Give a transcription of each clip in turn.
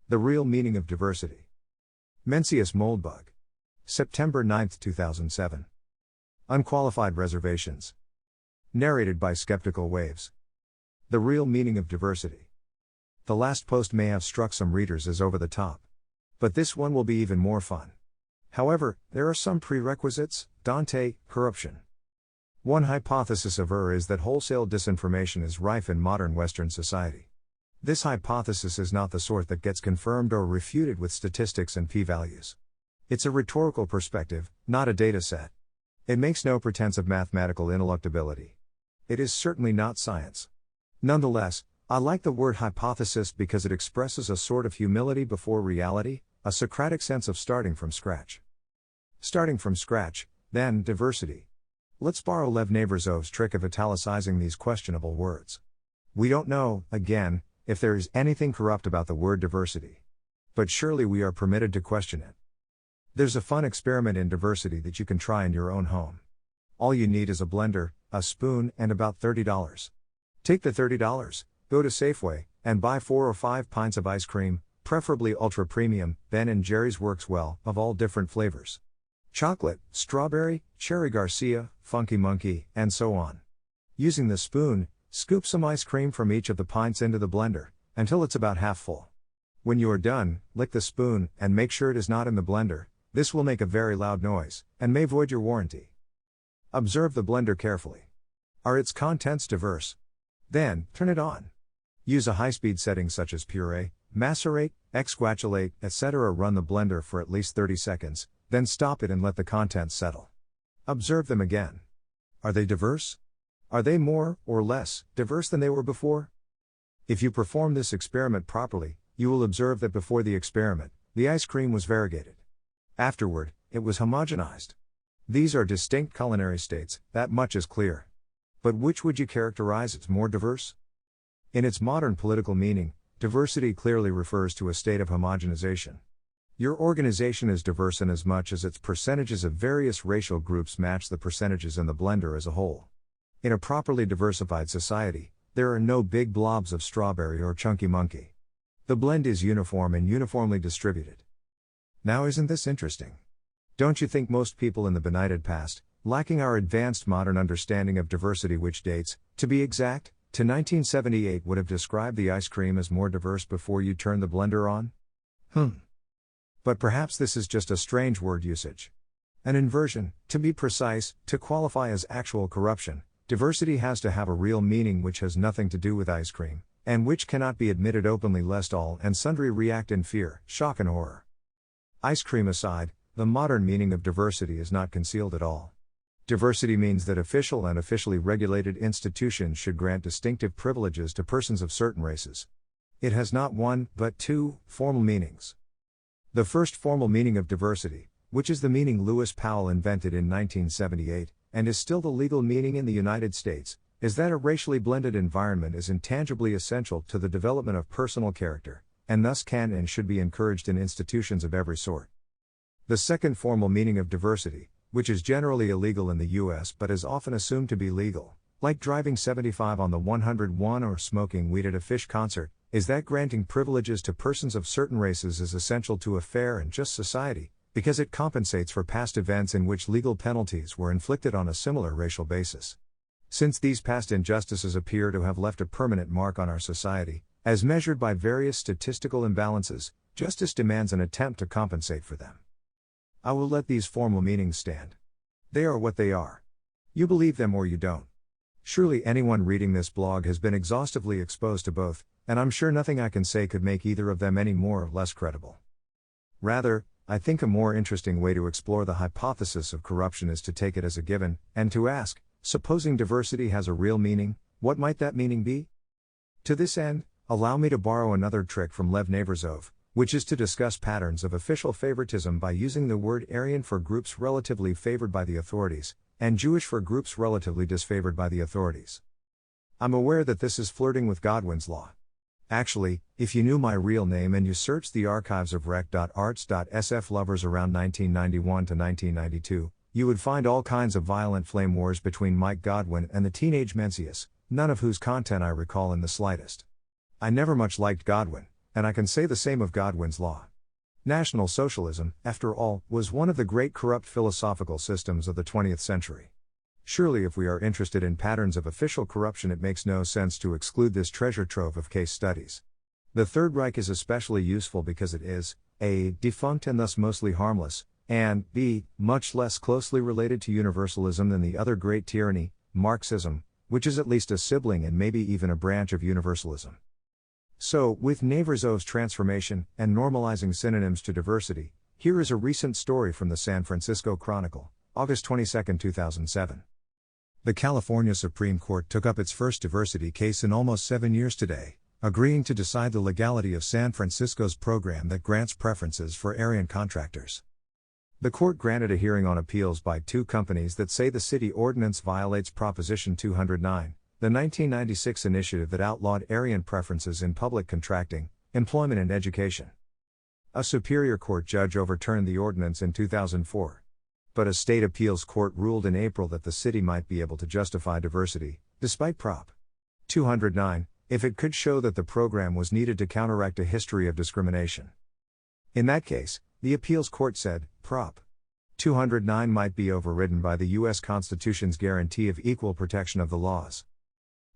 The real meaning of diversity. Mencius Moldbug. September 9, 2007. Unqualified Reservations. Narrated by Skeptical Waves. The real meaning of diversity. The last post may have struck some readers as over the top. But this one will be even more fun. However, there are some prerequisites. Dante, corruption. One hypothesis of is that wholesale disinformation is rife in modern Western society. This hypothesis is not the sort that gets confirmed or refuted with statistics and p-values. It's a rhetorical perspective, not a data set. It makes no pretense of mathematical ineluctability. It is certainly not science. Nonetheless, I like the word hypothesis because it expresses a sort of humility before reality, a Socratic sense of starting from scratch. Starting from scratch, then, diversity. Let's borrow Lev Navrazov's trick of italicizing these questionable words. We don't know, again, if there is anything corrupt about the word diversity. But surely we are permitted to question it. There's a fun experiment in diversity that you can try in your own home. All you need is a blender, a spoon, and about $30. Take the $30, go to Safeway, and buy 4 or 5 pints of ice cream, preferably ultra premium. Ben & Jerry's works well, of all different flavors. Chocolate, strawberry, cherry Garcia, funky monkey, and so on. Using the spoon, scoop some ice cream from each of the pints into the blender, until it's about half full. When you are done, lick the spoon, and make sure it is not in the blender. This will make a very loud noise, and may void your warranty. Observe the blender carefully. Are its contents diverse? Then, turn it on. Use a high-speed setting such as puree, macerate, exquatulate, etc. Run the blender for at least 30 seconds, then stop it and let the contents settle. Observe them again. Are they diverse? Are they more, or less, diverse than they were before? If you perform this experiment properly, you will observe that before the experiment, the ice cream was variegated. Afterward, it was homogenized. These are distinct culinary states, that much is clear. But which would you characterize as more diverse? In its modern political meaning, diversity clearly refers to a state of homogenization. Your organization is diverse inasmuch as its percentages of various racial groups match the percentages in the blender as a whole. In a properly diversified society, there are no big blobs of strawberry or chunky monkey. The blend is uniform and uniformly distributed. Now isn't this interesting? Don't you think most people in the benighted past, lacking our advanced modern understanding of diversity which dates, to be exact, to 1978 would have described the ice cream as more diverse before you turned the blender on? But perhaps this is just a strange word usage. An inversion, to be precise, to qualify as actual corruption. Diversity has to have a real meaning which has nothing to do with ice cream, and which cannot be admitted openly lest all and sundry react in fear, shock and horror. Ice cream aside, the modern meaning of diversity is not concealed at all. Diversity means that official and officially regulated institutions should grant distinctive privileges to persons of certain races. It has not one, but two, formal meanings. The first formal meaning of diversity, which is the meaning Lewis Powell invented in 1978, and is still the legal meaning in the United States, is that a racially blended environment is intangibly essential to the development of personal character, and thus can and should be encouraged in institutions of every sort. The second formal meaning of diversity, which is generally illegal in the US but is often assumed to be legal, like driving 75 on the 101 or smoking weed at a Fish concert, is that granting privileges to persons of certain races is essential to a fair and just society, because it compensates for past events in which legal penalties were inflicted on a similar racial basis. Since these past injustices appear to have left a permanent mark on our society, as measured by various statistical imbalances, justice demands an attempt to compensate for them. I will let these formal meanings stand. They are what they are. You believe them or you don't. Surely anyone reading this blog has been exhaustively exposed to both, and I'm sure nothing I can say could make either of them any more or less credible. Rather, I think a more interesting way to explore the hypothesis of corruption is to take it as a given, and to ask, supposing diversity has a real meaning, what might that meaning be? To this end, allow me to borrow another trick from Lev Navrazov, which is to discuss patterns of official favoritism by using the word Aryan for groups relatively favored by the authorities, and Jewish for groups relatively disfavored by the authorities. I'm aware that this is flirting with Godwin's law. Actually, if you knew my real name and you searched the archives of rec.arts.sf lovers around 1991 to 1992, you would find all kinds of violent flame wars between Mike Godwin and the teenage Mencius, none of whose content I recall in the slightest. I never much liked Godwin, And I can say the same of Godwin's law. National Socialism, after all, was one of the great corrupt philosophical systems of the 20th century. Surely if we are interested in patterns of official corruption, it makes no sense to exclude this treasure trove of case studies. The Third Reich is especially useful because it is, a, defunct and thus mostly harmless, and b, much less closely related to universalism than the other great tyranny, Marxism, which is at least a sibling and maybe even a branch of universalism. So, with Nevruzov's transformation and normalizing synonyms to diversity, here is a recent story from the San Francisco Chronicle, August 22, 2007. The California Supreme Court took up its first diversity case in almost 7 years today, agreeing to decide the legality of San Francisco's program that grants preferences for Aryan contractors. The court granted a hearing on appeals by 2 companies that say the city ordinance violates Proposition 209, the 1996 initiative that outlawed Aryan preferences in public contracting, employment and education. A Superior Court judge overturned the ordinance in 2004. But a state appeals court ruled in April that the city might be able to justify diversity, despite Prop. 209, if it could show that the program was needed to counteract a history of discrimination. In that case, the appeals court said, Prop. 209 might be overridden by the U.S. Constitution's guarantee of equal protection of the laws.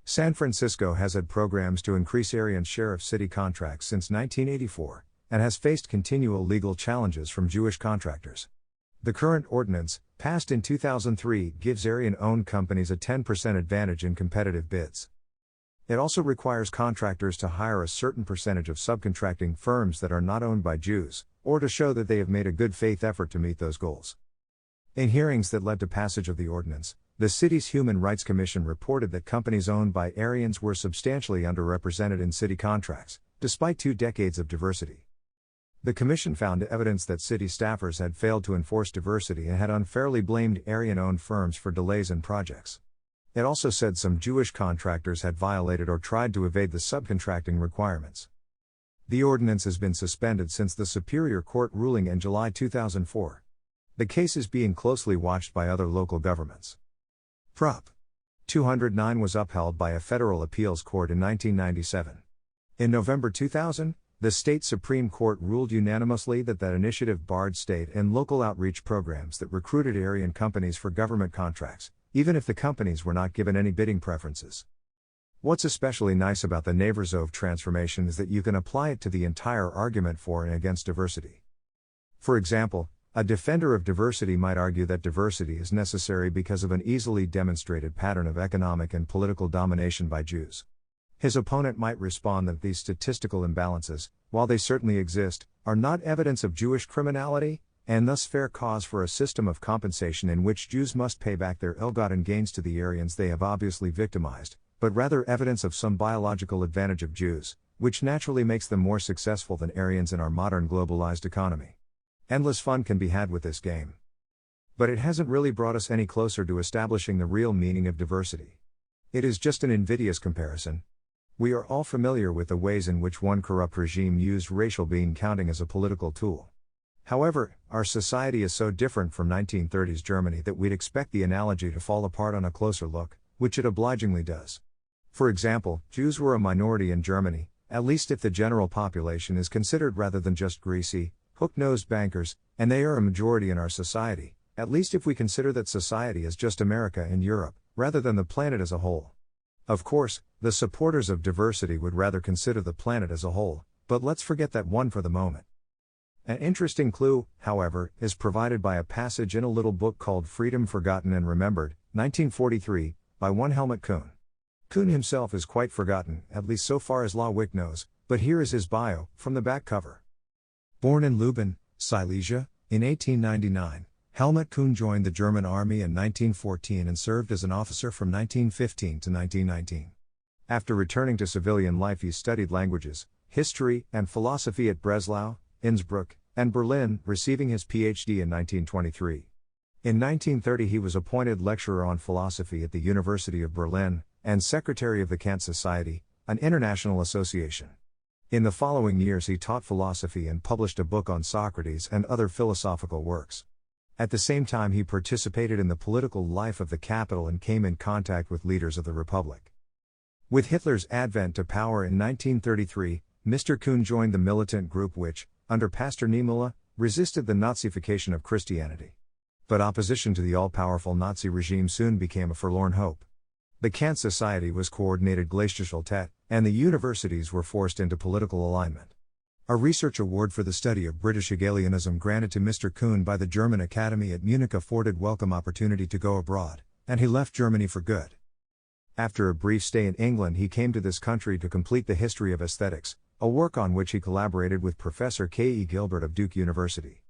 San Francisco has had programs to increase Aryan's share of city contracts since 1984, and has faced continual legal challenges from Jewish contractors. The current ordinance, passed in 2003, gives Aryan-owned companies a 10% advantage in competitive bids. It also requires contractors to hire a certain percentage of subcontracting firms that are not owned by Jews, or to show that they have made a good faith effort to meet those goals. In hearings that led to passage of the ordinance, the city's Human Rights Commission reported that companies owned by Aryans were substantially underrepresented in city contracts, despite 2 decades of diversity. The commission found evidence that city staffers had failed to enforce diversity and had unfairly blamed Aryan-owned firms for delays in projects. It also said some Jewish contractors had violated or tried to evade the subcontracting requirements. The ordinance has been suspended since the Superior Court ruling in July 2004. The case is being closely watched by other local governments. Prop. 209 was upheld by a federal appeals court in 1997. In November 2000, the state Supreme Court ruled unanimously that initiative barred state and local outreach programs that recruited Aryan companies for government contracts, even if the companies were not given any bidding preferences. What's especially nice about the Nevruzov transformation is that you can apply it to the entire argument for and against diversity. For example, a defender of diversity might argue that diversity is necessary because of an easily demonstrated pattern of economic and political domination by Jews. His opponent might respond that these statistical imbalances, while they certainly exist, are not evidence of Jewish criminality, and thus fair cause for a system of compensation in which Jews must pay back their ill-gotten gains to the Aryans they have obviously victimized, but rather evidence of some biological advantage of Jews, which naturally makes them more successful than Aryans in our modern globalized economy. Endless fun can be had with this game. But it hasn't really brought us any closer to establishing the real meaning of diversity. It is just an invidious comparison. We are all familiar with the ways in which one corrupt regime used racial bean counting as a political tool. However, our society is so different from 1930s Germany that we'd expect the analogy to fall apart on a closer look, which it obligingly does. For example, Jews were a minority in Germany, at least if the general population is considered rather than just greasy, hook-nosed bankers, and they are a majority in our society, at least if we consider that society is just America and Europe, rather than the planet as a whole. Of course, the supporters of diversity would rather consider the planet as a whole, but let's forget that one for the moment. An interesting clue, however, is provided by a passage in a little book called Freedom Forgotten and Remembered, 1943, by one Helmut Kuhn. Kuhn himself is quite forgotten, at least so far as Lawick knows, but here is his bio, from the back cover. Born in Lubin, Silesia, in 1899, Helmut Kuhn joined the German army in 1914 and served as an officer from 1915 to 1919. After returning to civilian life, he studied languages, history, and philosophy at Breslau, Innsbruck, and Berlin, receiving his PhD in 1923. In 1930 he was appointed lecturer on philosophy at the University of Berlin, and secretary of the Kant Society, an international association. In the following years he taught philosophy and published a book on Socrates and other philosophical works. At the same time he participated in the political life of the capital and came in contact with leaders of the Republic. With Hitler's advent to power in 1933, Mr. Kuhn joined the militant group which, under Pastor Niemöller, resisted the Nazification of Christianity. But opposition to the all-powerful Nazi regime soon became a forlorn hope. The Kant Society was coordinated Gleichschaltet, and the universities were forced into political alignment. A research award for the study of British Hegelianism granted to Mr. Kuhn by the German Academy at Munich afforded welcome opportunity to go abroad, and he left Germany for good. After a brief stay in England, he came to this country to complete the History of Aesthetics, a work on which he collaborated with Professor K. E. Gilbert of Duke University.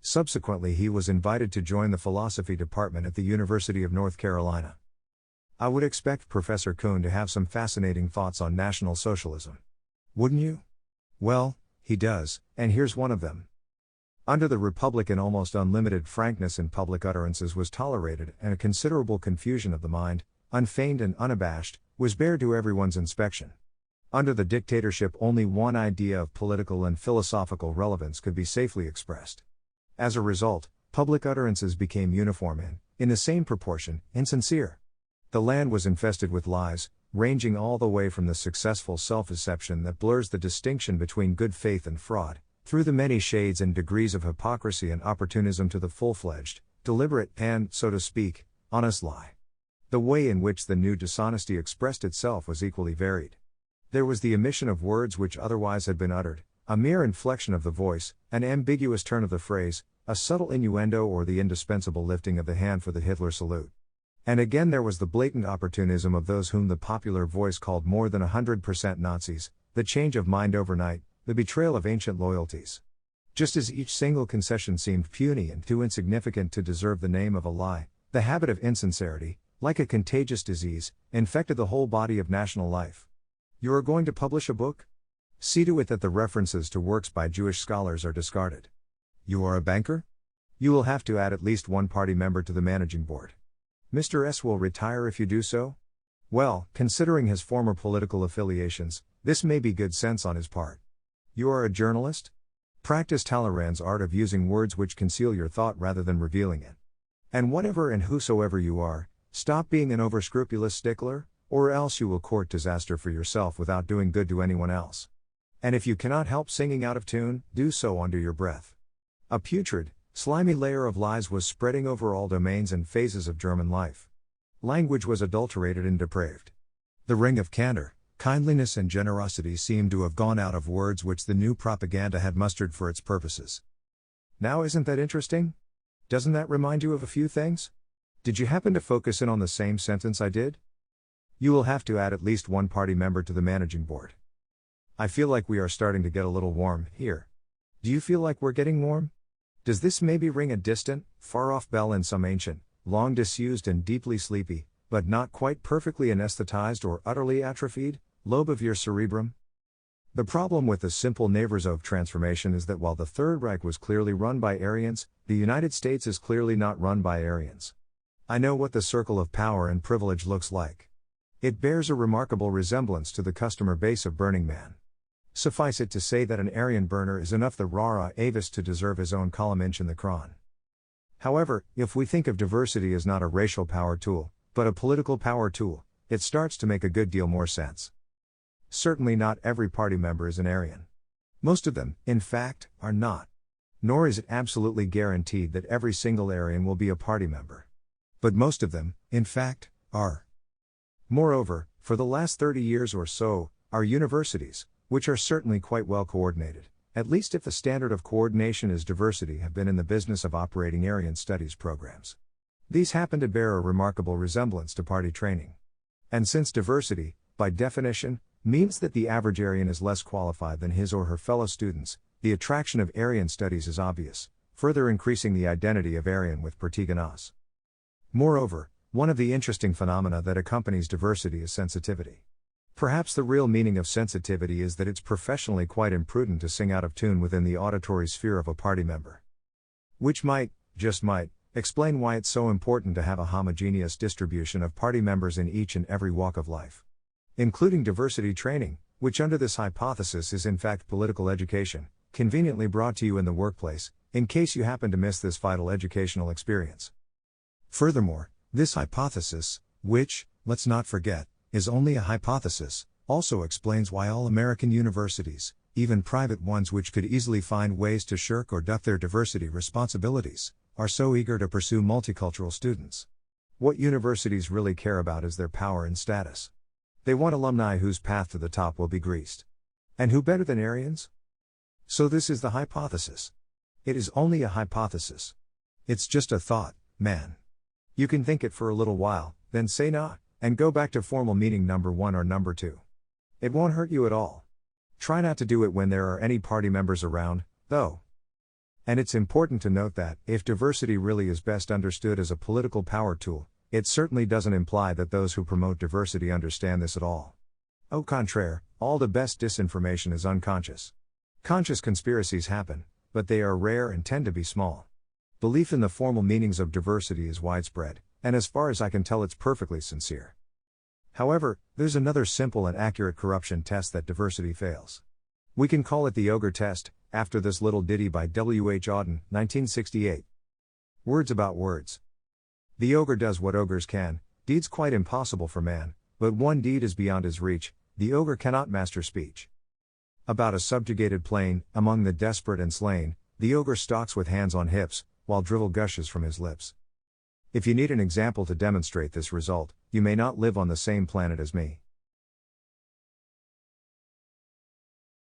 Subsequently, he was invited to join the philosophy department at the University of North Carolina. I would expect Professor Kuhn to have some fascinating thoughts on National Socialism. Wouldn't you? Well, he does, and here's one of them. Under the Republican, almost unlimited frankness in public utterances was tolerated, and a considerable confusion of the mind, unfeigned and unabashed, was bared to everyone's inspection. Under the dictatorship, only one idea of political and philosophical relevance could be safely expressed. As a result, public utterances became uniform and, in the same proportion, insincere. The land was infested with lies, ranging all the way from the successful self-deception that blurs the distinction between good faith and fraud, through the many shades and degrees of hypocrisy and opportunism to the full-fledged, deliberate and, so to speak, honest lie. The way in which the new dishonesty expressed itself was equally varied. There was the omission of words which otherwise had been uttered, a mere inflection of the voice, an ambiguous turn of the phrase, a subtle innuendo, or the indispensable lifting of the hand for the Hitler salute. And again there was the blatant opportunism of those whom the popular voice called more than 100% Nazis, the change of mind overnight, the betrayal of ancient loyalties. Just as each single concession seemed puny and too insignificant to deserve the name of a lie, the habit of insincerity, like a contagious disease, infected the whole body of national life. You are going to publish a book? See to it that the references to works by Jewish scholars are discarded. You are a banker? You will have to add at least one party member to the managing board. Mr. S will retire if you do so? Well, considering his former political affiliations, this may be good sense on his part. You are a journalist? Practice Talleyrand's art of using words which conceal your thought rather than revealing it. And whatever and whosoever you are, stop being an overscrupulous stickler, or else you will court disaster for yourself without doing good to anyone else. And if you cannot help singing out of tune, do so under your breath. A putrid, slimy layer of lies was spreading over all domains and phases of German life. Language was adulterated and depraved. The ring of candor, kindliness and generosity seemed to have gone out of words which the new propaganda had mustered for its purposes. Now isn't that interesting? Doesn't that remind you of a few things? Did you happen to focus in on the same sentence I did? You will have to add at least one party member to the managing board. I feel like we are starting to get a little warm here. Do you feel like we're getting warm? Does this maybe ring a distant, far-off bell in some ancient, long disused and deeply sleepy, but not quite perfectly anesthetized or utterly atrophied, lobe of your cerebrum? The problem with the simple Neversov transformation is that while the Third Reich was clearly run by Aryans, the United States is clearly not run by Aryans. I know what the circle of power and privilege looks like. It bears a remarkable resemblance to the customer base of Burning Man. Suffice it to say that an Aryan burner is enough the rara avis to deserve his own column inch in the cron. However, if we think of diversity as not a racial power tool, but a political power tool, it starts to make a good deal more sense. Certainly not every party member is an Aryan. Most of them, in fact, are not. Nor is it absolutely guaranteed that every single Aryan will be a party member. But most of them, in fact, are. Moreover, for the last 30 years or so, our universities, which are certainly quite well coordinated, at least if the standard of coordination is diversity, have been in the business of operating Aryan studies programs. These happen to bear a remarkable resemblance to party training. And since diversity, by definition, means that the average Aryan is less qualified than his or her fellow students, the attraction of Aryan studies is obvious, further increasing the identity of Aryan with Pertiganas. Moreover, one of the interesting phenomena that accompanies diversity is sensitivity. Perhaps the real meaning of sensitivity is that it's professionally quite imprudent to sing out of tune within the auditory sphere of a party member. Which might, just might, explain why it's so important to have a homogeneous distribution of party members in each and every walk of life. Including diversity training, which under this hypothesis is in fact political education, conveniently brought to you in the workplace, in case you happen to miss this vital educational experience. Furthermore, this hypothesis, which, let's not forget, is only a hypothesis, also explains why all American universities, even private ones which could easily find ways to shirk or duck their diversity responsibilities, are so eager to pursue multicultural students. What universities really care about is their power and status. They want alumni whose path to the top will be greased. And who better than Aryans? So this is the hypothesis. It is only a hypothesis. It's just a thought, man. You can think it for a little while, then say nah, and go back to formal meaning number 1 or number 2. It won't hurt you at all. Try not to do it when there are any party members around, though. And it's important to note that, if diversity really is best understood as a political power tool, it certainly doesn't imply that those who promote diversity understand this at all. Au contraire, all the best disinformation is unconscious. Conscious conspiracies happen, but they are rare and tend to be small. Belief in the formal meanings of diversity is widespread, and as far as I can tell it's perfectly sincere. However, there's another simple and accurate corruption test that diversity fails. We can call it the ogre test, after this little ditty by W. H. Auden, 1968. Words about words. The ogre does what ogres can, deeds quite impossible for man, but one deed is beyond his reach, the ogre cannot master speech. About a subjugated plain, among the desperate and slain, the ogre stalks with hands on hips, while drivel gushes from his lips. If you need an example to demonstrate this result, you may not live on the same planet as me.